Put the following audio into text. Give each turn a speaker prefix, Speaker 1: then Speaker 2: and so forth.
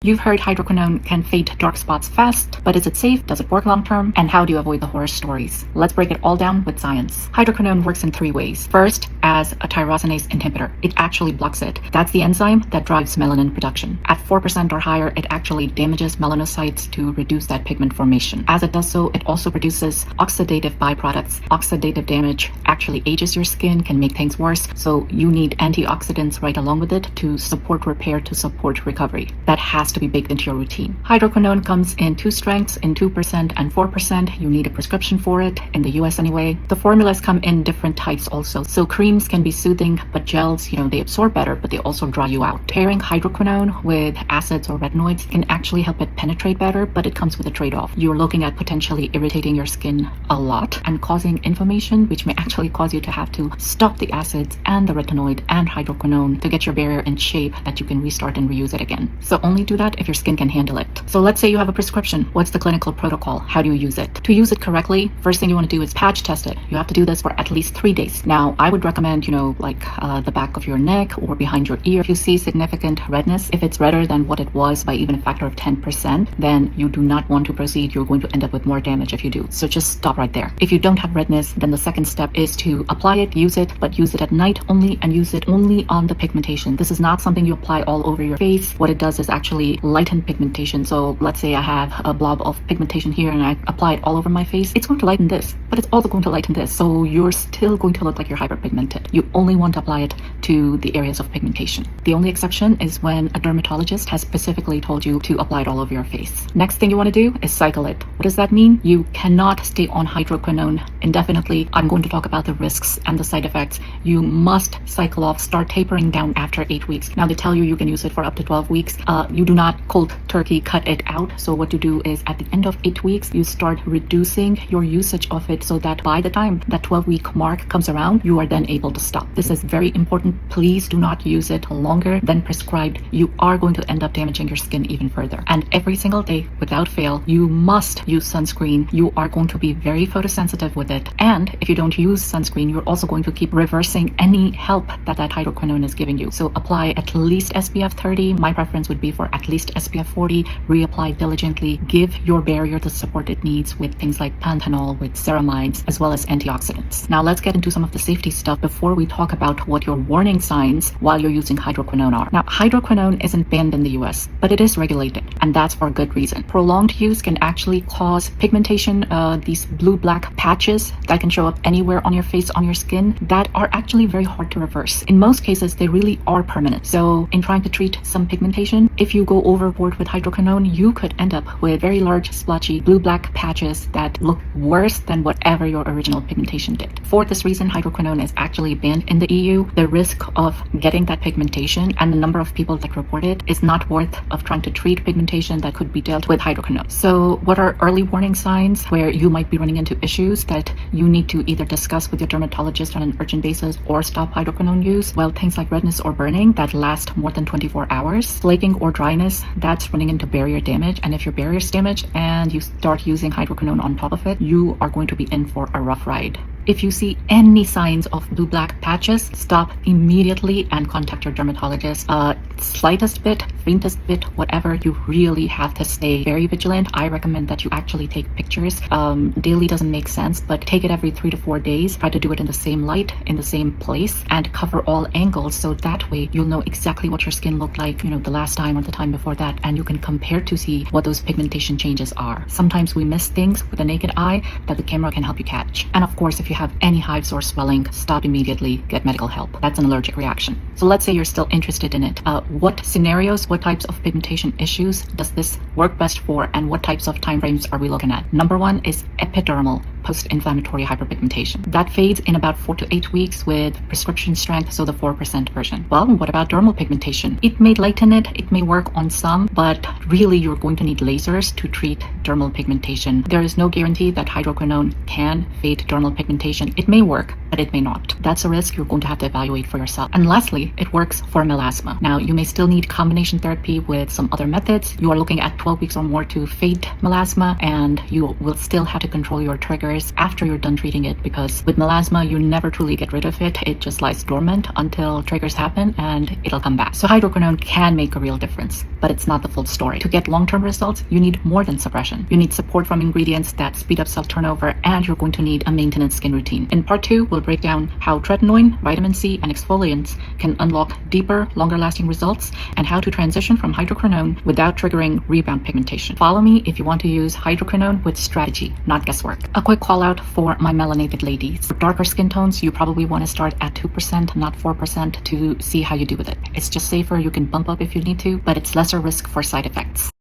Speaker 1: You've heard hydroquinone can fade dark spots fast, but is it safe? Does it work long term? And how do you avoid the horror stories? Let's break it all down with science. Hydroquinone works in 3 ways. First, as a tyrosinase inhibitor. It actually blocks it. That's the enzyme that drives melanin production. At 4% or higher, it actually damages melanocytes to reduce that pigment formation. As it does so, it also produces oxidative byproducts. Oxidative damage actually ages your skin, can make things worse, so you need antioxidants right along with it to support repair, to support recovery. That has to be baked into your routine. Hydroquinone comes in 2 strengths, in 2% and 4%. You need a prescription for it, in the US anyway. The formulas come in different types also. So creams can be soothing, but gels, they absorb better, but they also dry you out. Pairing hydroquinone with acids or retinoids can actually help it penetrate better, but it comes with a trade-off. You're looking at potentially irritating your skin a lot and causing inflammation, which may actually cause you to have to stop the acids and the retinoid and hydroquinone to get your barrier in shape that you can restart and reuse it again. So only do that if your skin can handle it. So let's say you have a prescription. What's the clinical protocol? How do you use it? To use it correctly, first thing you want to do is patch test it. You have to do this for at least 3 days. Now, I would recommend, the back of your neck or behind your ear. If you see significant redness, if it's redder than what it was by even a factor of 10%, then you do not want to proceed. You're going to end up with more damage if you do. So just stop right there. If you don't have redness, then the second step is to apply it, use it, but use it at night only and use it only on the pigmentation. This is not something you apply all over your face. What it does is actually lighten pigmentation. So let's say I have a blob of pigmentation here and I apply it all over my face. It's going to lighten this, but it's also going to lighten this. So you're still going to look like you're hyperpigmented. You only want to apply it to the areas of pigmentation. The only exception is when a dermatologist has specifically told you to apply it all over your face. Next thing you want to do is cycle it. What does that mean? You cannot stay on hydroquinone indefinitely. I'm going to talk about the risks and the side effects. You must cycle off, start tapering down after 8 weeks. Now they tell you can use it for up to 12 weeks. You do not cold turkey cut it out. So what you do is at the end of 8 weeks, you start reducing your usage of it so that by the time that 12-week mark comes around, you are then able to stop. This is very important. Please do not use it longer than prescribed. You are going to end up damaging your skin even further. And every single day, without fail, you must use sunscreen. You are going to be very photosensitive with it. And if you don't use sunscreen, you're also going to keep reversing any help that hydroquinone is giving you. So apply at least SPF 30. My preference would be for at least SPF 40. Reapply diligently. Give your barrier the support it needs with things like panthenol, with ceramides, as well as antioxidants. Now let's get into some of the safety stuff before we talk about what your warning signs while you're using hydroquinone are. Now, hydroquinone isn't banned in the US, but it is regulated, and that's for a good reason. Prolonged use can actually cause pigmentation, these blue-black patches that can show up anywhere on your face, on your skin, that are actually very hard to reverse. In most cases, they really are permanent. So in trying to treat some pigmentation, if you go overboard with hydroquinone, you could end up with very large, splotchy, blue-black patches that look worse than whatever your original pigmentation did. For this reason, hydroquinone is actually banned in the EU. The risk of getting that pigmentation and the number of people that report it is not worth of trying to treat pigmentation that could be dealt with hydroquinone. So what are early warning signs where you might be running into issues that you need to either discuss with your dermatologist on an urgent basis or stop hydroquinone use? Well, things like redness or burning that last more than 24 hours, flaking or dryness, that's running into barrier damage. And if your barrier is damaged and you start using hydroquinone on top of it, you are going to be in for a rough ride. If you see any signs of blue-black patches, stop immediately and contact your dermatologist. Slightest bit, faintest bit, whatever, you really have to stay very vigilant. I recommend that you actually take pictures. Daily doesn't make sense, but take it every 3 to 4 days. Try to do it in the same light, in the same place, and cover all angles. So that way you'll know exactly what your skin looked like, the last time or the time before that, and you can compare to see what those pigmentation changes are. Sometimes we miss things with the naked eye that the camera can help you catch. And of course, if you have any hives or swelling, stop immediately, get medical help. That's an allergic reaction. So let's say you're still interested in it. What scenarios, what types of pigmentation issues does this work best for, and what types of time frames are we looking at? Number 1 is epidermal post-inflammatory hyperpigmentation. That fades in about 4 to 8 weeks with prescription strength, so the 4% version. Well, what about dermal pigmentation? It may lighten it, it may work on some, but really you're going to need lasers to treat dermal pigmentation. There is no guarantee that hydroquinone can fade dermal pigmentation. It may work, but it may not. That's a risk you're going to have to evaluate for yourself. And lastly, it works for melasma. Now, you may still need combination therapy with some other methods. You are looking at 12 weeks or more to fade melasma, and you will still have to control your triggers after you're done treating it, because with melasma, you never truly get rid of it. It just lies dormant until triggers happen and it'll come back. So hydroquinone can make a real difference, but it's not the full story. To get long-term results, you need more than suppression. You need support from ingredients that speed up cell turnover, and you're going to need a maintenance skin routine. In part 2, we'll break down how tretinoin, vitamin C, and exfoliants can unlock deeper, longer-lasting results, and how to transition from hydroquinone without triggering rebound pigmentation. Follow me if you want to use hydroquinone with strategy, not guesswork. A quick call out for my melanated ladies. For darker skin tones, you probably want to start at 2%, not 4%, to see how you do with it. It's just safer. You can bump up if you need to, but it's lesser risk for side effects.